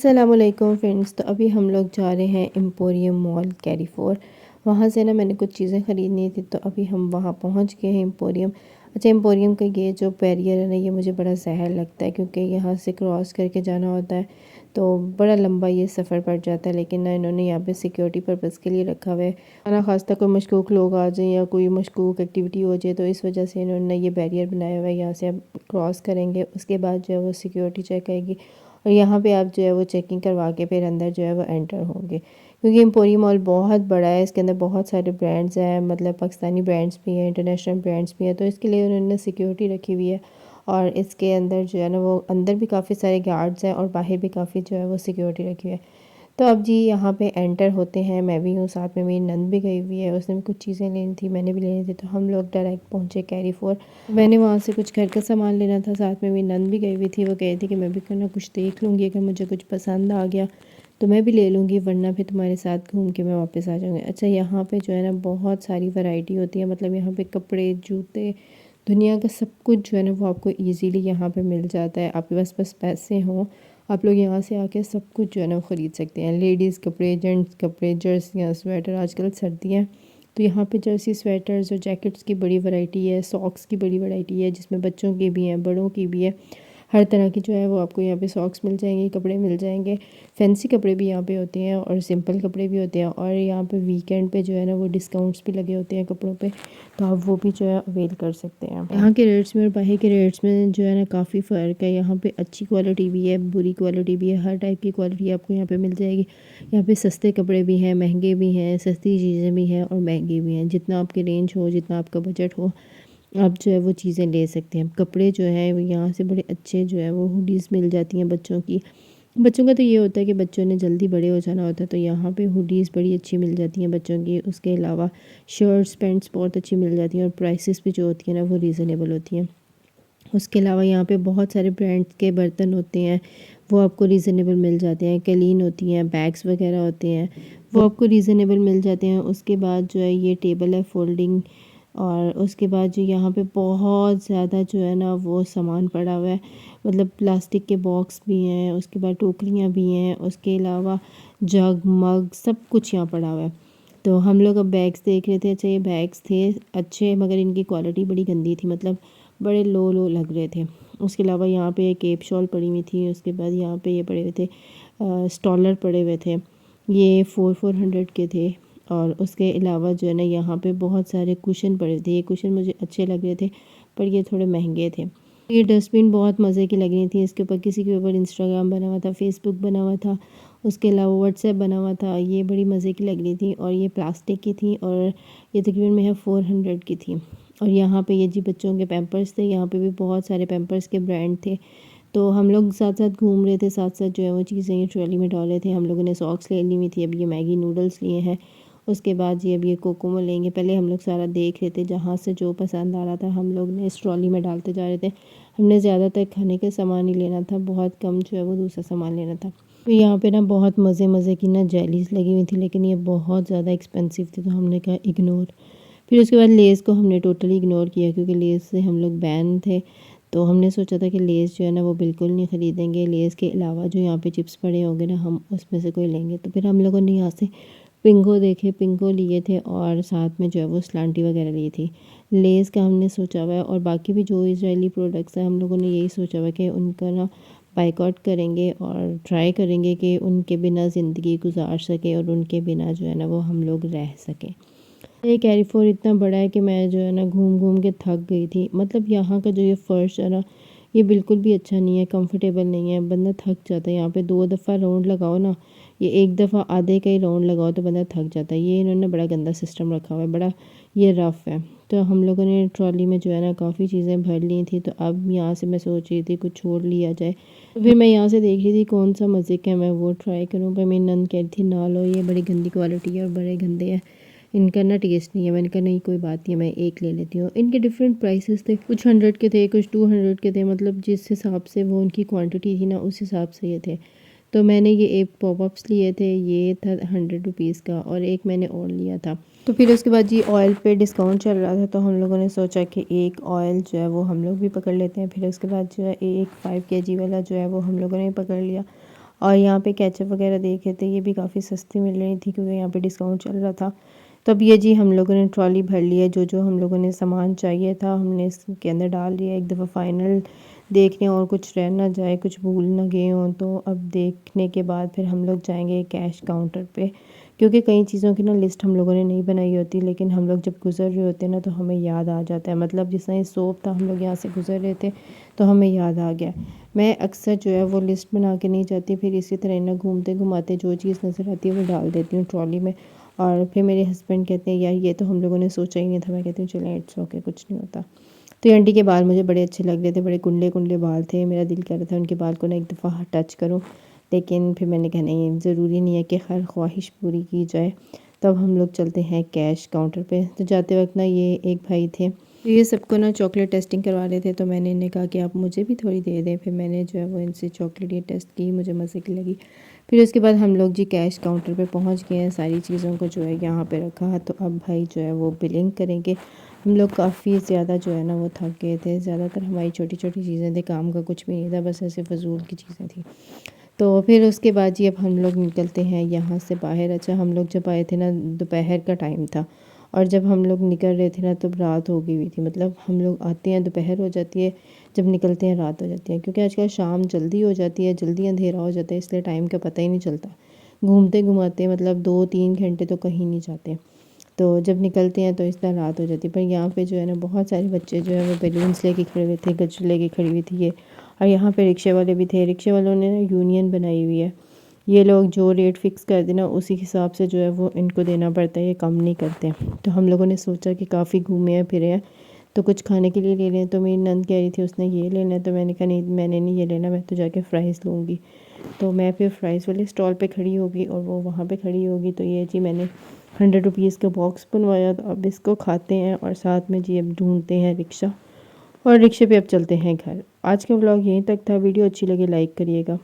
अस्सलामुअलैकुम फ्रेंड्स। तो अभी हम लोग जा रहे हैं एम्पोरियम मॉल कैरीफोर। वहाँ से ना मैंने कुछ चीज़ें ख़रीदनी थी, तो अभी हम वहाँ पहुँच गए हैं एम्पोरियम। अच्छा, एम्पोरियम का ये जो बैरियर है ना, ये मुझे बड़ा सहल लगता है क्योंकि यहाँ से क्रॉस करके जाना होता है तो बड़ा लंबा ये सफ़र पड़ जाता है। लेकिन ना इन्होंने यहाँ पे सिक्योरिटी पर्पज़ के लिए रखा हुआ है, ना खासता कोई मशकूक लोग आ जाएँ या कोई मशकूक एक्टिविटी हो जाए, तो इस वजह से इन्होंने ये बैरियर बनाया हुआ है। यहाँ से आप क्रॉस करेंगे, उसके बाद जो है वो सिक्योरिटी चेक आएगी और यहाँ पे आप जो है वो चेकिंग करवा के फिर अंदर जो है वो एंटर होंगे। क्योंकि एम्पोरियम मॉल बहुत बड़ा है, इसके अंदर बहुत सारे ब्रांड्स हैं, मतलब पाकिस्तानी ब्रांड्स भी हैं, इंटरनेशनल ब्रांड्स भी हैं, तो इसके लिए उन्होंने सिक्योरिटी रखी हुई है। और इसके अंदर जो है ना वो अंदर भी काफ़ी सारे गार्ड्स हैं और बाहर भी काफ़ी जो है वो सिक्योरिटी रखी हुई है। तो अब जी यहाँ पे एंटर होते हैं। मैं भी हूँ, साथ में मेरी नंद भी गई हुई है, उसने भी कुछ चीज़ें लेनी थी, मैंने भी लेनी थी, तो हम लोग डायरेक्ट पहुँचे कैरीफोर। मैंने वहाँ से कुछ घर का सामान लेना था, साथ में मेरी नंद भी गई हुई थी। वो कह रही थी कि मैं भी करना कुछ देख लूँगी, अगर मुझे कुछ पसंद आ गया तो मैं भी ले लूँगी, वरना फिर तुम्हारे साथ घूम के मैं वापस आ जाऊँगी। अच्छा, यहाँ पे जो है ना बहुत सारी वैरायटी होती है, मतलब यहाँ पे कपड़े, जूते, दुनिया का सब कुछ जो है ना वो आपको ईज़िली यहाँ पे मिल जाता है। आपके पास बस पैसे हों, आप लोग यहाँ से आके सब कुछ जो है ना वो ख़रीद सकते हैं। लेडीज़ कपड़े, जेंट्स कपड़े, जर्सियाँ, स्वेटर, आजकल सर्दियाँ तो यहाँ पे जर्सी, स्वेटर्स और जैकेट्स की बड़ी वैरायटी है, सॉक्स की बड़ी वैरायटी है, जिसमें बच्चों की भी हैं, बड़ों की भी है। हर तरह की जो है वो आपको यहाँ पे सॉक्स मिल जाएंगे, कपड़े मिल जाएंगे। फैंसी कपड़े भी यहाँ पे होते हैं और सिंपल कपड़े भी होते हैं। और यहाँ पे वीकेंड पे जो है ना वो डिस्काउंट्स भी लगे होते हैं कपड़ों पे, तो आप वो भी जो है अवेल कर सकते हैं। यहाँ के रेट्स में और बाहर के रेट्स में जो है ना काफ़ी फ़र्क है। यहाँ पे अच्छी क्वालिटी भी है, बुरी क्वालिटी भी है, हर टाइप की क्वालिटी आपको यहाँ पे मिल जाएगी। यहाँ पे सस्ते कपड़े भी हैं, महंगे भी हैं, सस्ती चीज़ें भी हैं और महंगी भी हैं। जितना आपकी रेंज हो, जितना आपका बजट हो, आप जो है वो चीज़ें ले सकते हैं। कपड़े जो है वो यहाँ से बड़े अच्छे जो है वो हुडीज़ मिल जाती हैं बच्चों की। बच्चों का तो ये होता है कि बच्चों ने जल्दी बड़े हो जाना होता है, तो यहाँ पे हुडीज़ बड़ी अच्छी मिल जाती हैं बच्चों की। उसके अलावा शर्ट्स, पैंट्स बहुत अच्छी मिल जाती हैं और प्राइसेस भी जो होती हैं ना वो रीज़नेबल होती हैं। उसके अलावा यहाँ पे बहुत सारे ब्रांड्स के बर्तन होते हैं, वो आपको रीज़नेबल मिल जाते हैं। कैलीन होती हैं, बैग्स वगैरह होते हैं, वो आपको रीज़नेबल मिल जाते हैं। उसके बाद जो है ये टेबल है फोल्डिंग, और उसके बाद जो यहाँ पे बहुत ज़्यादा जो है ना वो सामान पड़ा हुआ है, मतलब प्लास्टिक के बॉक्स भी हैं, उसके बाद टोकरियाँ भी हैं, उसके अलावा जग, मग, सब कुछ यहाँ पड़ा हुआ है। तो हम लोग अब बैग्स देख रहे थे। अच्छा, ये बैग्स थे अच्छे, मगर इनकी क्वालिटी बड़ी गंदी थी, मतलब बड़े लो लो लग रहे थे। उसके अलावा यहाँ पे केप शॉल पड़ी हुई थी। उसके बाद यहाँ पे ये पड़े हुए थे स्टॉलर पड़े हुए थे, ये 400 के थे। और उसके अलावा जो है ना यहाँ पे बहुत सारे कुशन पड़े थे। ये कुशन मुझे अच्छे लग रहे थे, पर ये थोड़े महंगे थे। ये डस्टबिन बहुत मज़े की लग रही थी। इसके ऊपर किसी के ऊपर इंस्टाग्राम बना हुआ था, फेसबुक बना हुआ था, उसके अलावा व्हाट्सएप बना हुआ था। ये बड़ी मज़े की लग रही थी और ये प्लास्टिक की थी और ये तकरीबन में 400 की थी। और यहाँ पे ये जी बच्चों के पैम्पर्स थे, यहाँ पे भी बहुत सारे पैम्पर्स के ब्रांड थे। तो हम लोग साथ साथ घूम रहे थे, साथ साथ जो है वो चीज़ें ये ट्रॉली में डाल रहे थे। हम लोगों ने सॉक्स ले ली हुई थी, अब ये मैगी नूडल्स लिए हैं। उसके बाद ये अब ये कोकोमो लेंगे। पहले हम लोग सारा देख रहे थे, जहाँ से जो पसंद आ रहा था हम लोग ने इस ट्रॉली में डालते जा रहे थे। हमने ज़्यादातर खाने के सामान ही लेना था, बहुत कम जो है वो दूसरा सामान लेना था। तो यहाँ पे ना बहुत मज़े मज़े की ना जेलीज़ लगी हुई थी, लेकिन ये बहुत ज़्यादा एक्सपेंसिव थी, तो हमने कहा इग्नोर। फिर उसके बाद लेज़ को हमने टोटली इग्नोर किया, क्योंकि लेज़ से हम लोग बैन थे। तो हमने सोचा था कि लेज़ जो है ना वो बिल्कुल नहीं ख़रीदेंगे। लेज़ के अलावा जो यहाँ पे चिप्स पड़े होंगे ना, हम उसमें से कोई लेंगे। तो फिर हम लोगों ने यहाँ से पिंगो देखे, पिंगो लिए थे और साथ में जो है वो स्लांटी वगैरह ली थी। लेज़ का हमने सोचा हुआ है, और बाकी भी जो इजरायली प्रोडक्ट्स हैं हम लोगों ने यही सोचा हुआ है कि उनका ना बाइकआउट करेंगे और ट्राई करेंगे कि उनके बिना ज़िंदगी गुजार सके और उनके बिना जो है ना वो हम लोग रह सकें। ये कैरीफोर इतना बड़ा है कि मैं जो है ना घूम घूम के थक गई थी। मतलब यहाँ का जो ये फ़र्श है ना, ये बिल्कुल भी अच्छा नहीं है, कंफर्टेबल नहीं है, बंदा थक जाता है। यहाँ पे 2 दफ़ा राउंड लगाओ ना, ये एक दफ़ा आधे का ही राउंड लगाओ तो बंदा थक जाता है। ये इन्होंने बड़ा गंदा सिस्टम रखा हुआ है, बड़ा ये रफ़ है। तो हम लोगों ने ट्रॉली में जो है ना काफ़ी चीज़ें भर ली थी, तो अब यहाँ से मैं सोच रही थी कुछ छोड़ लिया जाए। तो फिर मैं यहाँ से देख रही थी कौन सा मज़े का मैं वो ट्राई करूँ, पर मेरी नंद कह रही थी ना लो, ये बड़ी गंदी क्वालिटी है और बड़े गंदे हैं, इनका ना टेस्ट नहीं है। मैंने कहा नहीं कोई बात नहीं है, मैं एक ले लेती हूँ। इनके डिफरेंट प्राइसेस थे, कुछ 100 के थे, कुछ 200 के थे, मतलब जिस हिसाब से वो उनकी क्वांटिटी थी ना उस हिसाब से ये थे। तो मैंने ये एक पॉपअप्स लिए थे, ये था 100 रुपीज़ का, और एक मैंने और लिया था। तो फिर उसके बाद जी ऑयल पे डिस्काउंट चल रहा था, तो हम लोगों ने सोचा कि एक ऑयल जो है वो हम लोग भी पकड़ लेते हैं। फिर उसके बाद जो है एक 5 kg वाला जो है वो हम लोगों ने पकड़ लिया। और यहाँ पे केचप वगैरह देखे थे, ये भी काफ़ी सस्ती मिल रही थी क्योंकि यहाँ पे डिस्काउंट चल रहा था। तो अब ये जी हम लोगों ने ट्रॉली भर लिया, जो जो हम लोगों ने सामान चाहिए था हमने इसके अंदर डाल दिया। एक दफ़ा फ़ाइनल देख लें और कुछ रह ना जाए, कुछ भूल ना गए हों, तो अब देखने के बाद फिर हम लोग जाएंगे कैश काउंटर पे, क्योंकि कई चीज़ों की ना लिस्ट हम लोगों ने नहीं बनाई होती, लेकिन हम लोग जब गुज़र रहे होते हैं ना तो हमें याद आ जाता है। मतलब जिस तरह सोप था, हम लोग यहाँ से गुज़र रहे थे तो हमें याद आ गया। मैं अक्सर जो है वो लिस्ट बना के नहीं जाती, फिर इसी तरह ना घूमते घुमाते जो चीज़ नज़र आती है वो डाल देती हूँ ट्रॉली में। और फिर मेरे हस्बैंड कहते हैं यार ये तो हम लोगों ने सोचा ही नहीं था। मैं कहती हूँ चलें इट्स ओके, कुछ नहीं होता। तो ये आंटी के बाल मुझे बड़े अच्छे लग रहे थे, बड़े कुंडले कुंडले बाल थे। मेरा दिल कर रहा था उनके बाल को ना एक दफ़ा टच करूँ, लेकिन फिर मैंने कहा नहीं, ज़रूरी नहीं है कि हर ख्वाहिश पूरी की जाए। तब हम लोग चलते हैं कैश काउंटर पे। तो जाते वक्त ना ये एक भाई थे, तो ये सबको ना चॉकलेट टेस्टिंग करवा रहे थे, तो मैंने इन्हें कहा कि आप मुझे भी थोड़ी दे दें। फिर मैंने जो है वो इनसे चॉकलेट ये टेस्ट की, मुझे मज़े की लगी। फिर उसके बाद हम लोग जी कैश काउंटर पे पहुंच गए हैं, सारी चीज़ों को जो है यहाँ पे रखा। तो अब भाई जो है वो बिलिंग करेंगे। हम लोग काफ़ी ज़्यादा जो है ना वो थक गए थे, ज़्यादातर हमारी छोटी छोटी चीज़ें थी, काम का कुछ भी नहीं था, बस ऐसे फ़जूल की चीज़ें थी। तो फिर उसके बाद जी अब हम लोग निकलते हैं यहाँ से बाहर। अच्छा, हम लोग जब आए थे ना दोपहर का टाइम था, और जब हम लोग निकल रहे थे ना तब रात हो गई हुई थी। मतलब हम लोग आते हैं दोपहर हो जाती है, जब निकलते हैं रात हो जाती है, क्योंकि आजकल शाम जल्दी हो जाती है, जल्दी अंधेरा हो जाता है, इसलिए टाइम का पता ही नहीं चलता। घूमते घुमाते मतलब 2-3 घंटे तो कहीं नहीं जाते। तो जब निकलते हैं तो इस तरह रात हो जाती है। पर यहाँ पे जो है ना बहुत सारे बच्चे जो है वो बैलून्स लेके खड़े हुए थे, गजरे लेके खड़ी हुई थी ये। और यहाँ पे रिक्शे वाले भी थे, रिक्शे वालों ने ना यूनियन बनाई हुई है। ये लोग जो रेट फ़िक्स कर देना उसी हिसाब से जो है वो इनको देना पड़ता है, ये कम नहीं करते। तो हम लोगों ने सोचा कि काफ़ी घूमे हैं फिरे हैं, तो कुछ खाने के लिए ले लें। तो मेरी नंद कह रही थी उसने ये लेना है, तो मैंने कहा नहीं, मैंने नहीं ये लेना, मैं तो जाके फ़्राइज़ लूँगी। तो मैं फिर फ़्राइज़ वाले स्टॉल पे खड़ी होगी और वो वहाँ पे खड़ी होगी। तो ये जी मैंने 100 रुपीज़ का बॉक्स बनवाया, तो अब इसको खाते हैं और साथ में जी अब ढूंढते हैं रिक्शा, और रिक्शे पे अब चलते हैं घर। आज का व्लॉग यहीं तक था। वीडियो अच्छी लगे लाइक करिएगा।